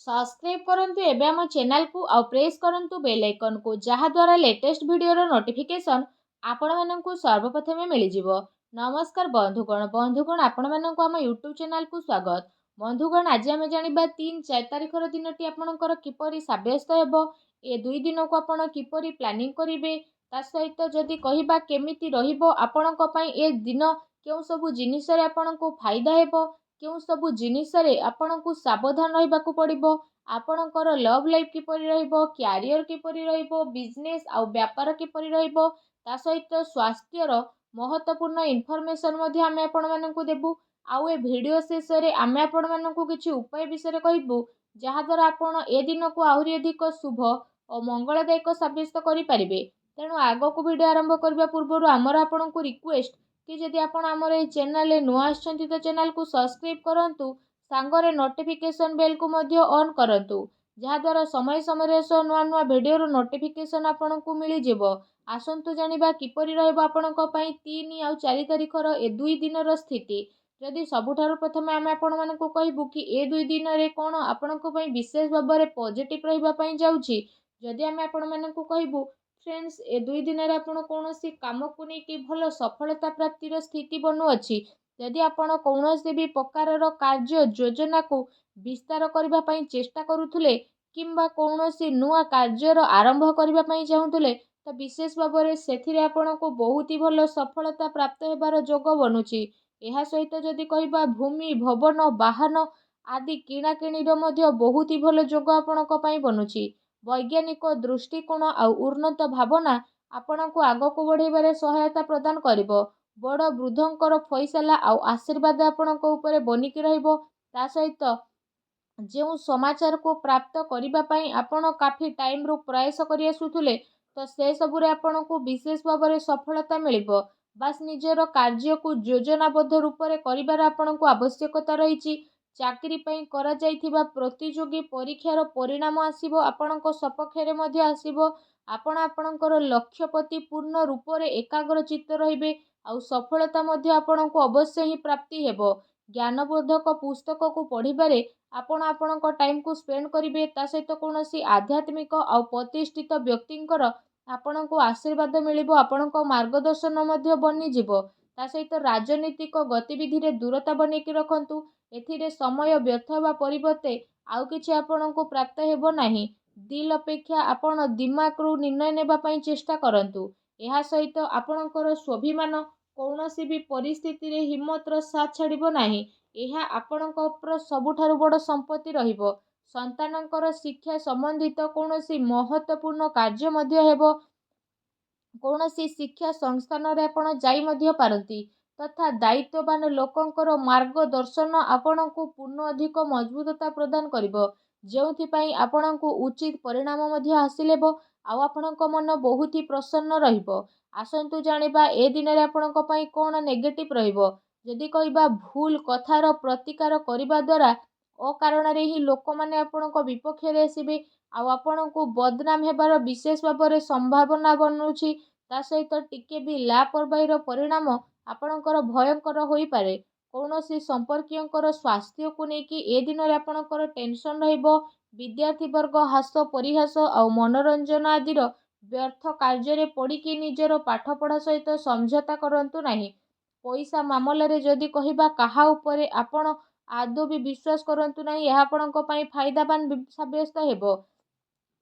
Subscribe करंतु एबे हम चैनल को आउ प्रेस करंतु बेल आइकन को जहा द्वारा लेटेस्ट वीडियो रो नोटिफिकेशन आपण माननकु सर्वप्रथमे मिली जिवो। नमस्कार बंधुगण आपण माननकु हम यूट्यूब चैनल को स्वागत। बंधुगण आज आम जानिबा 3-4 तारिखर दिनटी आपणकर किपरि साब्यस्त हेबो, ए 2 दिन को आपण किपरि प्लानिंग करिवे, ता सहित जदि कहिबा केमिति रहिबो आपणक पई ए दिन, केउ सब जिनिस रे आपणको फायदा हेबो, केउ सबु जिनिस रे आपणको सावधान रहिबाकु पड़िबो, आपणकर लव लाइफ किपरि रहिबो, क्यारियर किपरि रहिबो, बिजनेस आउ व्यापार किपरि रहिबो, ता सहित स्वास्थ्यर महत्वपूर्ण इनफॉरमेशन मध्ये आमे आपण माननकु देबु। आउ ए वीडियो शेष रे आमे आपण माननकु किछि उपाय विषय कहबु, जहा द्वारा आपण ए दिन को आहुरी अधिक शुभ और मंगलदायक साब्यस्त करि परिबे। तेणु आगो को वीडियो आरंभ करबा पूर्व आमर आपणको रिक्वेस्ट कि जदि आपण आमर ए चैनल नुआ आछंती तो चैनल को सब्सक्राइब करंतु, सांगरे नोटिफिकेशन बेल को मध्य ऑन करंतु, जहा द्वारा समय समय सो नुआ नुआ वीडियो रो नोटिफिकेशन आपणको मिली जिवो। आसंतु जानिबा किपरि रहबो आपणको पई 3 आउ 4 तारिखर ए 2 दिनर स्थिति। जदि सबुठारु प्रथमे आमे आपण मानकु कहबु कि ए 2 दिन रे कोन आपणको पई विशेष भाबरे पॉजिटिव रहिबा पई जाउछि। जदि आमे आपण मानकु कहबु फ्रेंड्स ए 2 दिन रे आपण कोनोसी काम को नै कि भलो सफलता प्राप्तिर स्थिति बनु अछि। जदि आपण कौनसी भी प्रकारर कार्य योजना को विस्तार करबा पई चेष्टा करूथुले, किंबा कौनसी नुआ कार्यर आरंभ करबा पई चाहुथुले, तो विशेष भाबरे सेथिरे आपणको बहुत ही भलो सफलता प्राप्त हेबार जोग बनुछि। एहा सहित जदि कहिबा भूमि भवन वाहन आदि किणा किणीर मध्य बहुत ही भलो जोग आपणको पई बनुछि। वैज्ञानिक दृष्टिकोण आउ उन्नत भावना आपणको आगको बढ़ेबारे सहायता प्रदान करिवो। बड़ वृद्धंकर फैसला आउ आशीर्वाद आपणको उपरे बनिकी रहिबो। ता सहित जो समाचार को प्राप्त करिबा पई आपण काफी टाइम रो प्रयास करि आसुथुले, तो से सबुरे आपणको विशेष भाबरे सफलता मिलिबो। बास निजर कार्य को योजनाबद्ध रूप रे करिबार आपणको आवश्यकता रहिछि। चाकरी पई करा जाइथिबा प्रतियोगी परीक्षार परिणाम आसीबो, आपणको सपक्षरे मध्ये आसीबो। आपण आपणकर लक्ष्य प्रति पूर्ण रूप रे एकाग्र चित्त रहिबे, आउ सफलता मध्ये आपणको अवश्य ही प्राप्ति हेबो। ज्ञानबोधक पुस्तक को पढ़िबारे आपण आपणको टाइम को स्पेंड करिवे। ता सहित कोनोसी आध्यात्मिक आउ प्रतिष्ठित व्यक्तिंकर आपणको आशीर्वाद मिलिबो, आपणको मार्गदर्शन मध्ये बनि जिवो। ता सहित राजनीतिक गतिविधि रे दूरता बनेकी रखंतु। एथिरे समय व्यर्थ हेबा परिवर्ते आउ किछि आपणको प्राप्त हेबो नाही। दिल अपेक्षा आपण दिमाग रू निर्णय नेबा पई चेष्टा करंतु। एहा सहित आपणकर स्वाभिमान कौनसी भी परिस्थिति रे हिम्मत रो साथ छाड़िबो नाही। एहा आपणकर सबुठारु बड़ संपत्ति रहिबो। संतानकर शिक्षा संबंधित कौनसी महत्वपूर्ण कार्य मध्य हेबो। कौनसी शिक्षा संस्थान रे आपण जाई मध्य पारंती, तथा दायित्ववान लोकंकर मार्गदर्शन आपणको पूर्ण अधिक मजबूतता प्रदान करिवो, जेउथि पई आपणको उचित परिणाम मध्य हासिलेबो। आउ आपणको मन बहुत ही प्रसन्न रहिबो। आसंतु जानिबा ए दिन रे आपणको पई कोन नेगेटिव रहिबो। जदि कहिबा भूल कथार प्रतिकार करिबा द्वारा अकारण रे ही लोक माने आपणको विपक्ष रे आसीबे, आउ आपणको बदनाम हेबार विशेष भाबरे संभावना बनुछि। ता सहित टिके भी लापरवाहीर परिणाम आपणकर भयंकर होई पारे। कौनसी संपर्कीयंकर स्वास्थ्य को नेकी ए दिन रे आपणकर टेंशन रहिबो। विद्यार्थी वर्ग हास परिहास आउ मनोरंजन आदिर व्यर्थ कार्य रे पड़िकी निजर पाठपढ़ा सहित समझौता करंतु नाही। पैसा मामला रे जदि कहिबा काहा उपरे आपण आदौ भी विश्वास करंतु नाही, एहा आपणको पई फायदावान साब्यस्त हेबो।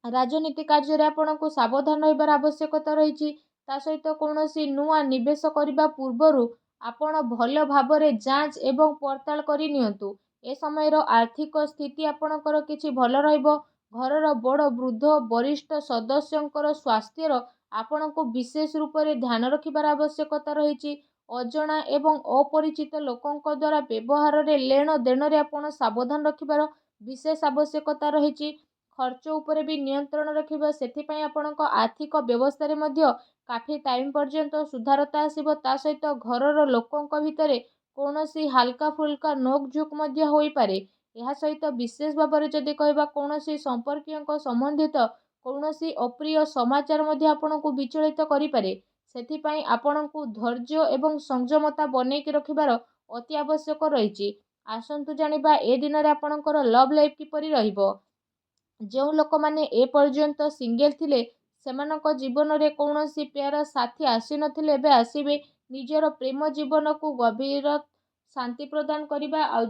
राजनीति कार्य रे आपणको सावधान रहिबार आवश्यकता रहिछि। ता सहित कौनसी नुआ निवेश करिबा पूर्वरु आपण भल भाबरे जांच एवं पड़ताल करि नियंतु। ए समयर आर्थिक स्थिति आपणकर किछि भल रहिबो। घरर बड़ वृद्ध वरिष्ठ सदस्यंकर स्वास्थ्यर आपणको विशेष रूप रे ध्यान रखिबार आवश्यकता रहिछि। अजणा एवं अपरिचित लोकंक द्वारा व्यवहार रे लेन देन रे आपण सावधान रखिबार विशेष आवश्यकता रहिछि। खर्च उपरे भी नियंत्रण रखिबा, सेथि पई आपणको आर्थिक व्यवस्था रे मध्य काफी टाइम पर्यंत सुधारता आसीबो। ता सहित घरर लोकंक भितरे कौनसी हालका फुल्का नोक झोक मध्य होई पारे। एहा सहित विशेष भाबरे जदि कहिबा कौनसी संपर्कीयंक संबंधित कौनसी अप्रिय समाचार मध्य आपणको विचलित करि पारे। सेथि पई आपणको धैर्य एवं संयमता बनेकी रखिबार अति आवश्यक रहिछि। आसंतु जानिबा ए दिन रे आपणकर लव लाइफ किपरि रहिबो। ଯେଉଁ ଲୋକମାନେ ଏପର୍ଯ୍ୟନ୍ତ ସିଙ୍ଗେଲ ଥିଲେ ସେମାନଙ୍କ ଜୀବନରେ କୌଣସି ପ୍ୟାର ସାଥୀ ଆସିନଥିଲେ ଏବେ ଆସିବେ। ନିଜର ପ୍ରେମ ଜୀବନକୁ ଗଭୀର ଶାନ୍ତି ପ୍ରଦାନ କରିବା ଆଉ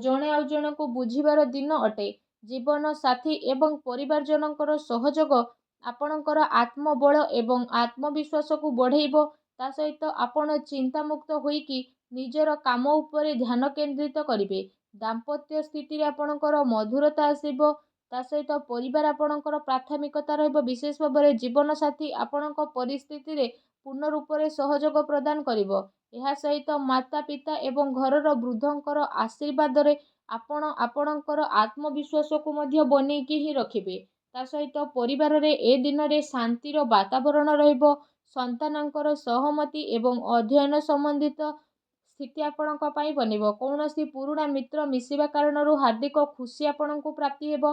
ଜଣକୁ ବୁଝିବାର ଦିନ ଅଟେ। ଜୀବନ ସାଥୀ ଏବଂ ପରିବାରଜନଙ୍କର ସହଯୋଗ ଆପଣଙ୍କର ଆତ୍ମବଳ ଏବଂ ଆତ୍ମବିଶ୍ୱାସକୁ ବଢ଼େଇବ। ତା ସହିତ ଆପଣ ଚିନ୍ତାମୁକ୍ତ ହୋଇକି ନିଜର କାମ ଉପରେ ଧ୍ୟାନ କେନ୍ଦ୍ରିତ କରିବେ। ଦାମ୍ପତ୍ୟ ସ୍ଥିତିରେ ଆପଣଙ୍କର ମଧୁରତା ଆସିବ। ତା ସହିତ ପରିବାର ଆପଣଙ୍କର ପ୍ରାଥମିକତା ରହିବ। ବିଶେଷ ଭାବରେ ଜୀବନସାଥୀ ଆପଣଙ୍କ ପରିସ୍ଥିତିରେ ପୂର୍ଣ୍ଣ ରୂପରେ ସହଯୋଗ ପ୍ରଦାନ କରିବ। ଏହା ସହିତ ମାତା ପିତା ଏବଂ ଘରର ବୃଦ୍ଧଙ୍କର ଆଶୀର୍ବାଦରେ ଆପଣ ଆପଣଙ୍କର ଆତ୍ମବିଶ୍ୱାସକୁ ମଧ୍ୟ ବନେଇକି ହିଁ ରଖିବେ। ତା ସହିତ ପରିବାରରେ ଏ ଦିନରେ ଶାନ୍ତିର ବାତାବରଣ ରହିବ। ସନ୍ତାନଙ୍କର ସହମତି ଏବଂ ଅଧ୍ୟୟନ ସମ୍ବନ୍ଧିତ ସ୍ଥିତି ଆପଣଙ୍କ ପାଇଁ ବନିବ। କୌଣସି ପୁରୁଣା ମିତ୍ର ମିଶିବା କାରଣରୁ ହାର୍ଦ୍ଦିକ ଖୁସି ଆପଣଙ୍କୁ ପ୍ରାପ୍ତି ହେବ।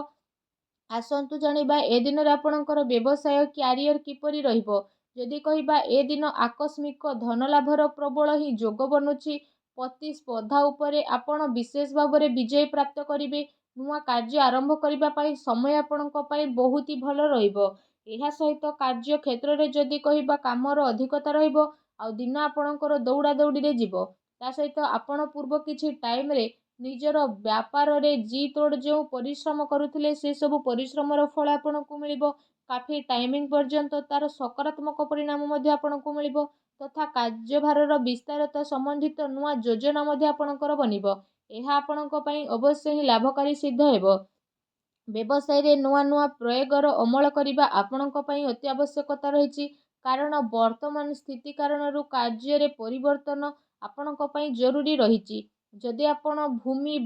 ଆସନ୍ତୁ ଜାଣିବା ଏ ଦିନରେ ଆପଣଙ୍କର ବ୍ୟବସାୟ କ୍ୟାରିୟର କିପରି ରହିବ। ଯଦି କହିବା ଏ ଦିନ ଆକସ୍ମିକ ଧନଲାଭର ପ୍ରବଳ ହିଁ ଯୋଗ ବନୁଛି। ପ୍ରତିସ୍ପର୍ଦ୍ଧା ଉପରେ ଆପଣ ବିଶେଷ ଭାବରେ ବିଜୟ ପ୍ରାପ୍ତ କରିବେ। ନୂଆ କାର୍ଯ୍ୟ ଆରମ୍ଭ କରିବା ପାଇଁ ସମୟ ଆପଣଙ୍କ ପାଇଁ ବହୁତ ହି ଭଲ ରହିବ। ଏହା ସହିତ କାର୍ଯ୍ୟ କ୍ଷେତ୍ରରେ ଯଦି କହିବା କାମର ଅଧିକତା ରହିବ ଆଉ ଦିନ ଆପଣଙ୍କର ଦୌଡ଼ା ଦୌଡ଼ିରେ ଯିବ। ତା ସହିତ ଆପଣ ପୂର୍ବ କିଛି ଟାଇମରେ ନିଜର ବ୍ୟାପାରରେ ଜି ତୋଡ଼ ଯେଉଁ ପରିଶ୍ରମ କରୁଥିଲେ ସେସବୁ ପରିଶ୍ରମର ଫଳ ଆପଣଙ୍କୁ ମିଳିବ। କାଫି ଟାଇମିଂ ପର୍ଯ୍ୟନ୍ତ ତାର ସକାରାତ୍ମକ ପରିଣାମ ମଧ୍ୟ ଆପଣଙ୍କୁ ମିଳିବ ତଥା କାର୍ଯ୍ୟଭାରର ବିସ୍ତାରତା ସମ୍ବନ୍ଧିତ ନୂଆ ଯୋଜନା ମଧ୍ୟ ଆପଣଙ୍କର ବନିବ। ଏହା ଆପଣଙ୍କ ପାଇଁ ଅବଶ୍ୟ ହିଁ ଲାଭକାରୀ ସିଦ୍ଧ ହେବ। ବ୍ୟବସାୟରେ ନୂଆ ନୂଆ ପ୍ରୟୋଗର ଅମଳ କରିବା ଆପଣଙ୍କ ପାଇଁ ଅତି ଆବଶ୍ୟକତା ରହିଛି। କାରଣ ବର୍ତ୍ତମାନ ସ୍ଥିତି କାରଣରୁ କାର୍ଯ୍ୟରେ ପରିବର୍ତ୍ତନ ଆପଣଙ୍କ ପାଇଁ ଜରୁରୀ ରହିଛି। ଯଦି ଆପଣ ଭୂମି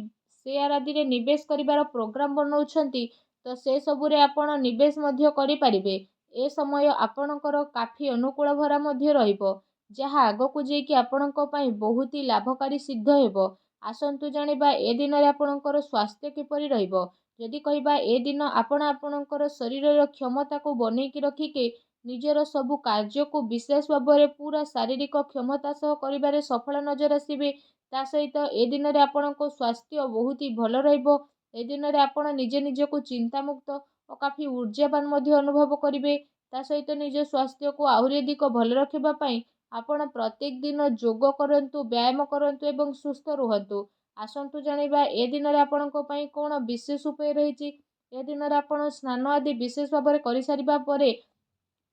ସେୟାର ଆଦିରେ ନିବେଶ କରିବାର ପ୍ରୋଗ୍ରାମ ବନାଉଛନ୍ତି ତ ସେସବୁରେ ଆପଣ ନିବେଶ ମଧ୍ୟ କରିପାରିବେ। ଏ ସମୟ ଆପଣଙ୍କର କାଫି ଅନୁକୂଳ ଭରା ମଧ୍ୟ ରହିବ ଯାହା ଆଗକୁ ଯାଇକି ଆପଣଙ୍କ ପାଇଁ ବହୁତ ହି ଲାଭକାରୀ ସିଦ୍ଧ ହେବ। ଆସନ୍ତୁ ଜାଣିବା ଏ ଦିନରେ ଆପଣଙ୍କର ସ୍ୱାସ୍ଥ୍ୟ କିପରି ରହିବ। ଯଦି କହିବା ଏ ଦିନ ଆପଣ ଆପଣଙ୍କର ଶରୀରର କ୍ଷମତାକୁ ବନେଇକି ରଖିକି ନିଜର ସବୁ କାର୍ଯ୍ୟକୁ ବିଶେଷ ଭାବରେ ପୁରା ଶାରୀରିକ କ୍ଷମତା ସହ କରିବାରେ ସଫଳ ନଜର ଆସିବେ। ତା ସହିତ ଏ ଦିନରେ ଆପଣଙ୍କ ସ୍ୱାସ୍ଥ୍ୟ ବହୁତ ହି ଭଲ ରହିବ। ଏ ଦିନରେ ଆପଣ ନିଜକୁ ଚିନ୍ତାମୁକ୍ତ ଓ କାଫି ଊର୍ଜାବାନ ମଧ୍ୟ ଅନୁଭବ କରିବେ। ତା ସହିତ ନିଜ ସ୍ୱାସ୍ଥ୍ୟକୁ ଆହୁରି ଅଧିକ ଭଲ ରଖିବା ପାଇଁ ଆପଣ ପ୍ରତ୍ୟେକ ଦିନ ଯୋଗ କରନ୍ତୁ, ବ୍ୟାୟାମ କରନ୍ତୁ ଏବଂ ସୁସ୍ଥ ରୁହନ୍ତୁ। ଆସନ୍ତୁ ଜାଣିବା ଏ ଦିନରେ ଆପଣଙ୍କ ପାଇଁ କ'ଣ ବିଶେଷ ଉପାୟ ରହିଛି। ଏ ଦିନରେ ଆପଣ ସ୍ନାନ ଆଦି ବିଶେଷ ଭାବରେ କରିସାରିବା ପରେ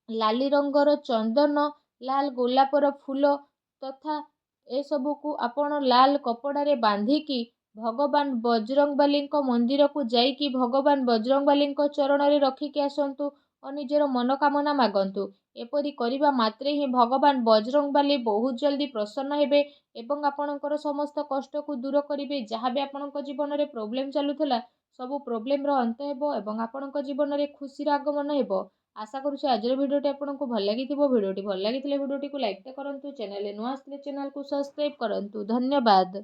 ଲାଲି ରଙ୍ଗର ଚନ୍ଦନ, ଲାଲ ଗୋଲାପର ଫୁଲ ତଥା ଏସବୁକୁ ଆପଣ ଲାଲ କପଡ଼ାରେ ବାନ୍ଧିକି ଭଗବାନ ବଜରଙ୍ଗବାଲୀଙ୍କ ମନ୍ଦିରକୁ ଯାଇକି ଭଗବାନ ବଜରଙ୍ଗବାଲୀଙ୍କ ଚରଣରେ ରଖିକି ଆସନ୍ତୁ ଓ ନିଜର ମନୋକାମନା ମାଗନ୍ତୁ। ଏପରି କରିବା ମାତ୍ରେ ହିଁ ଭଗବାନ ବଜରଙ୍ଗବାଲୀ ବହୁତ ଜଲ୍ଦି ପ୍ରସନ୍ନ ହେବେ ଏବଂ ଆପଣଙ୍କର ସମସ୍ତ କଷ୍ଟକୁ ଦୂର କରିବେ। ଯାହା ବି ଆପଣଙ୍କ ଜୀବନରେ ପ୍ରୋବ୍ଲେମ ଚାଲୁଥିଲା ସବୁ ପ୍ରୋବ୍ଲେମର ଅନ୍ତ ହେବ ଏବଂ ଆପଣଙ୍କ ଜୀବନରେ ଖୁସିର ଆଗମନ ହେବ। ଆଶା କରୁଛି ଆଜିର ଭିଡ଼ିଓଟି ଆପଣଙ୍କୁ ଭଲ ଲାଗିଥିବ। ଭିଡ଼ିଓଟି ଭଲ ଲାଗିଥିଲେ ଭିଡ଼ିଓଟିକୁ ଲାଇକ୍ କରନ୍ତୁ। ଚ୍ୟାନେଲରେ ନୂଆ ଆସିଥିଲେ ଚ୍ୟାନେଲକୁ ସବସ୍କ୍ରାଇବ୍ କରନ୍ତୁ। ଧନ୍ୟବାଦ।